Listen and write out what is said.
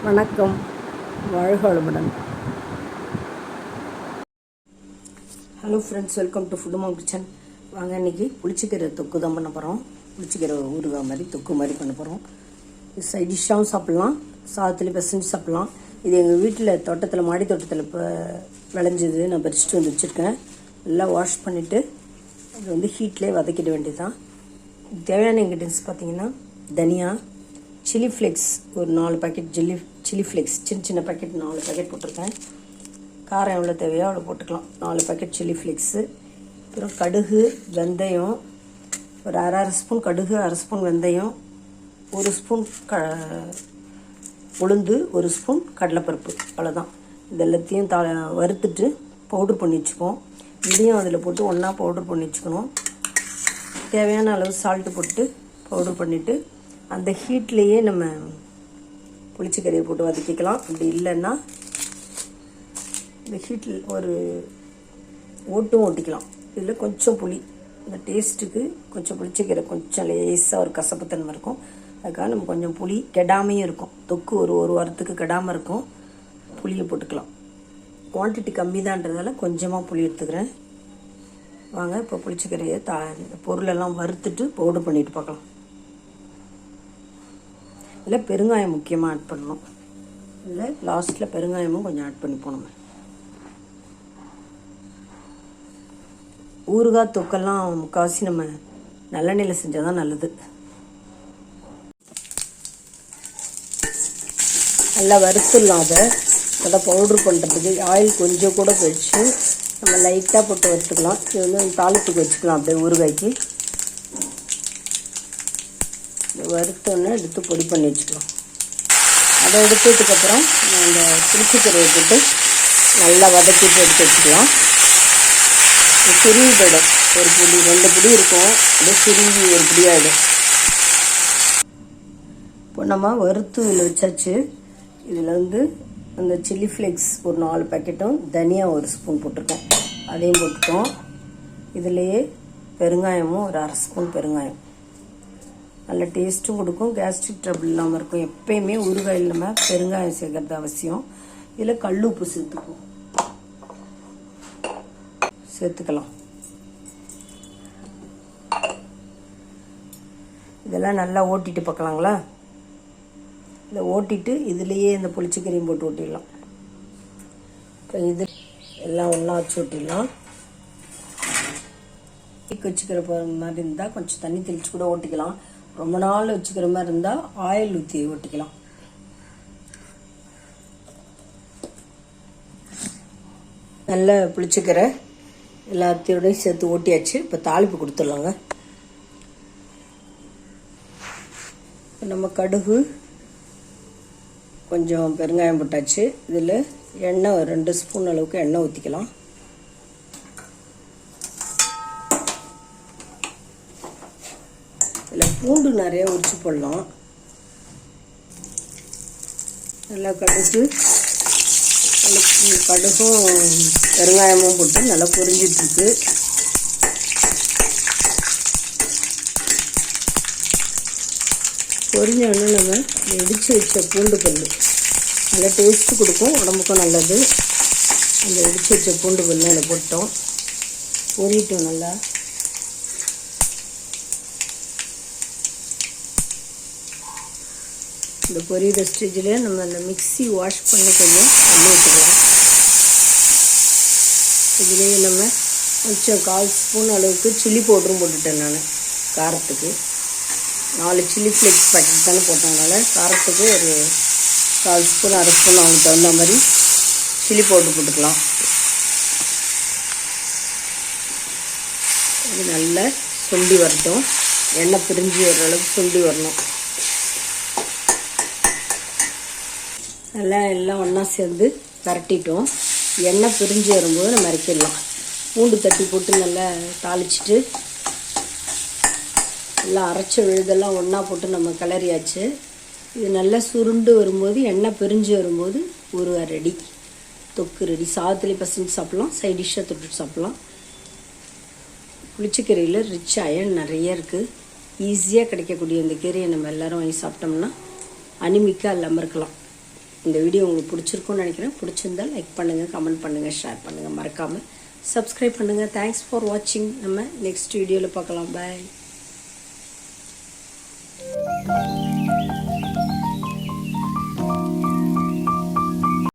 வணக்கம், வாழ்க வளமுடன். Hello friends, welcome to Food Mom Kitchen. வாங்க, இன்றைக்கி புளிச்சிக்கீரை தொக்கு தான் பண்ண போகிறோம். புளிச்சிக்கீரை ஊறுகாய் மாதிரி தொக்கு மாதிரி பண்ண போகிறோம். இது சைட் டிஷ்ஷாகவும் சாப்பிட்லாம், சாதத்துலேயும் பெசஞ்சு சாப்பிட்லாம். இது எங்கள் வீட்டில் தோட்டத்தில், மாடி தோட்டத்தில் இப்போ விளைஞ்சது. நான் பறிச்சுட்டு வந்து வச்சுருக்கேன். நல்லா வாஷ் பண்ணிவிட்டு அது வந்து ஹீட்லேயே வதக்கிட வேண்டியது தான். தேவையான இன்க்ரீடியன்ஸ் பார்த்திங்கன்னா, தனியா, சில்லி ஃப்ளேக்ஸ் ஒரு 4 பாக்கெட், சில்லி ஃப்ளேக்ஸ் சின்ன பேக்கெட் 4 பாக்கெட் போட்டிருக்கேன். காரம் எவ்வளோ தேவையோ அவ்வளோ போட்டுக்கலாம். 4 பாக்கெட் சில்லி ஃப்ளேக்ஸு, அப்புறம் கடுகு, வெந்தயம், ஒரு அரை ஸ்பூன் கடுகு, அரை ஸ்பூன் வெந்தயம், 1 ஸ்பூன் உளுந்து, 1 ஸ்பூன் கடலைப்பருப்பு. அவ்வளோதான். இது எல்லாத்தையும் வறுத்துட்டு பவுட்ரு பண்ணி வச்சுப்போம். இதையும் அதில் போட்டு ஒன்றா பவுட்ரு பண்ணி வச்சுக்கணும். தேவையான அளவு சால்ட்டு போட்டு பவுட்ரு பண்ணிவிட்டு அந்த ஹீட்லேயே நம்ம புளிச்சிக்கீரையை போட்டு வதக்கிக்கலாம். அப்படி இல்லைன்னா இந்த ஹீட்டில் ஒரு ஓட்டிக்கலாம். இதில் கொஞ்சம் புளி, இந்த டேஸ்ட்டுக்கு கொஞ்சம் புளிச்சிக்கீரை கொஞ்சம் லேசாக ஒரு கசப்புத்தன்மை இருக்கும். அதுக்காக நம்ம கொஞ்சம் புளி கெடாமையும் இருக்கும். தொக்கு ஒரு வாரத்துக்கு கெடாமல் இருக்கும். புளியை போட்டுக்கலாம். குவான்டிட்டி கம்மி தான்றதால கொஞ்சமாக புளி எடுத்துக்கிறேன். வாங்க, இப்போ புளிச்சிக்கீரையை பொருளெல்லாம் வறுத்துட்டு பவுடர் பண்ணிட்டு பார்க்கலாம். இதில் பெருங்காயம் முக்கியமாக ஆட் பண்ணணும். இதில் லாஸ்ட்டில் பெருங்காயமும் கொஞ்சம் ஆட் பண்ணி போகணும். ஊறுகாய் தொக்கெல்லாம் முக்கால்வாசி நம்ம நல்லெண்ணெயில் செஞ்சால் தான் நல்லது. நல்லா வறுத்துடலாம். அதை பவுட்ரு பண்ணுறதுக்கு ஆயில் கொஞ்சம் கூட போயிடுச்சு. நம்ம லைட்டாக போட்டு வறுத்துக்கலாம். இது வந்து தாளிப்புக்கு வச்சுக்கலாம். அப்படியே ஊறுகாய்க்கு வறுத்தோன்னே எடுத்து பொடி பண்ணி வச்சுக்கலாம். அதை எடுத்ததுக்கப்புறம் அந்த புளிச்சிக்கீரையை போட்டு நல்லா வதக்கிட்டு எடுத்து வச்சுக்கலாம். சுருவி போயிடும். ஒரு புடி 2 புடி இருக்கும். அப்படியே சுருவி ஒரு புடி ஆகிடும். இப்போ நம்ம வறுத்து இதில் வச்சாச்சு. இதில் வந்து அந்த சில்லி ஃப்ளேக்ஸ் ஒரு 4 பாக்கெட்டும், தனியா 1 ஸ்பூன் போட்டிருக்கேன். அதையும் போட்டுட்டோம். இதுலேயே பெருங்காயமும் ஒரு அரை ஸ்பூன் பெருங்காயம். நல்ல டேஸ்ட்டும் கொடுக்கும், கேஸ்ட்ரிக் ட்ரபிள் இல்லாமல் இருக்கும். எப்பயுமே ஊறுகாயில் நம்ம பெருங்காயம் சேர்க்கறது அவசியம். இதில் கல் உப்பு சேர்த்துக்கலாம். இதெல்லாம் நல்லா ஓட்டிட்டு பார்க்கலாங்களா? இதை ஓட்டிட்டு இதுலேயே இந்த புளிச்சிக்கீரையும் போட்டு ஓட்டிடலாம். இப்போ இது எல்லாம் ஒன்றா வச்சு ஓட்டிடலாம். வச்சுக்கிற மாதிரி இருந்தால் கொஞ்சம் தண்ணி தெளித்து கூட ஓட்டிக்கலாம். ரொம்ப நாள் வச்சுக்கிற மாதிரி இருந்தால் ஆயில் ஊற்றி ஓட்டிக்கலாம். நல்ல புளிச்சிக்கீரை எல்லாத்தையோடையும் சேர்த்து ஓட்டியாச்சு. இப்போ தாளிப்பு கொடுத்துடலாங்க. நம்ம கடுகு, கொஞ்சம் பெருங்காயம் போட்டாச்சு. இதில் எண்ணெய் 2 ஸ்பூன் அளவுக்கு எண்ணெய் ஊற்றிக்கலாம். இதில் பூண்டு நிறைய உரிச்சு போடலாம். நல்லா கடுகும் பெருங்காயமும் போட்டு நல்லா பொரிஞ்சிட்ருக்கு. பொரிஞ்சோடனே நம்ம இடித்து வச்ச பூண்டு பல் நல்லா டேஸ்ட்டு கொடுக்கும், உடம்புக்கும் நல்லது. அந்த இடித்து வச்ச பூண்டு பல் அதில் போட்டோம். பொரிட்டோம் நல்லா. இந்த பொரியிற ஸ்டேஜில் நம்ம அந்த மிக்ஸி வாஷ் பண்ணி கொஞ்சம் தண்ணி ஊற்றிக்கலாம். இதுலேயே நம்ம கொஞ்சம் 1/4 ஸ்பூன் அளவுக்கு சில்லி பவுடரும் போட்டுட்டேன். நான் காரத்துக்கு 4 சில்லி ஃப்ளேக்ஸ் பாக்கெட் தானே போட்டதுனால காரத்துக்கு ஒரு 1/4 ஸ்பூன், அரை ஸ்பூன் அவங்களுக்கு தகுந்த மாதிரி சில்லி பவுடர் போட்டுக்கலாம். இது நல்லா சுண்டி வரட்டும். எண்ணெய் பிரிஞ்சு வர அளவுக்கு சுண்டி வரணும். நல்லா எல்லாம் ஒன்றா சேர்ந்து பரட்டிட்டோம். எண்ணெய் பிரிஞ்சு வரும்போது நம்ம இறக்கிடலாம். பூண்டு தட்டி போட்டு நல்லா தாளிச்சிட்டு எல்லாம் அரைச்ச விழுதெல்லாம் ஒன்றா போட்டு நம்ம கிளறியாச்சு. இது நல்லா சுருண்டு வரும்போது, எண்ணெய் பிரிஞ்சு வரும்போது ஊறுகாய் ரெடி, தொக்கு ரெடி. சாதத்துலேயே பசங்க சாப்பிட்லாம், சைட் டிஷ்ஷாக தொட்டுட்டு சாப்பிட்லாம். புளிச்சிக்கீரையில் ரிச் அயன் நிறைய இருக்குது. ஈஸியாக கிடைக்கக்கூடிய இந்த கீரையை நம்ம எல்லோரும் வாங்கி சாப்பிட்டோம்னா அனிமிக்காக இல்லாமல் இருக்கலாம். இந்த வீடியோ உங்களுக்கு பிடிச்சிருக்கும்னு நினைக்கிறேன். பிடிச்சிருந்தால் லைக் பண்ணுங்கள், கமெண்ட் பண்ணுங்கள், ஷேர் பண்ணுங்கள், மறக்காமல் சப்ஸ்கிரைப் பண்ணுங்கள். தேங்க்ஸ் ஃபார் வாட்சிங். நம்ம நெக்ஸ்ட் வீடியோவில் பார்க்கலாம். பாய்.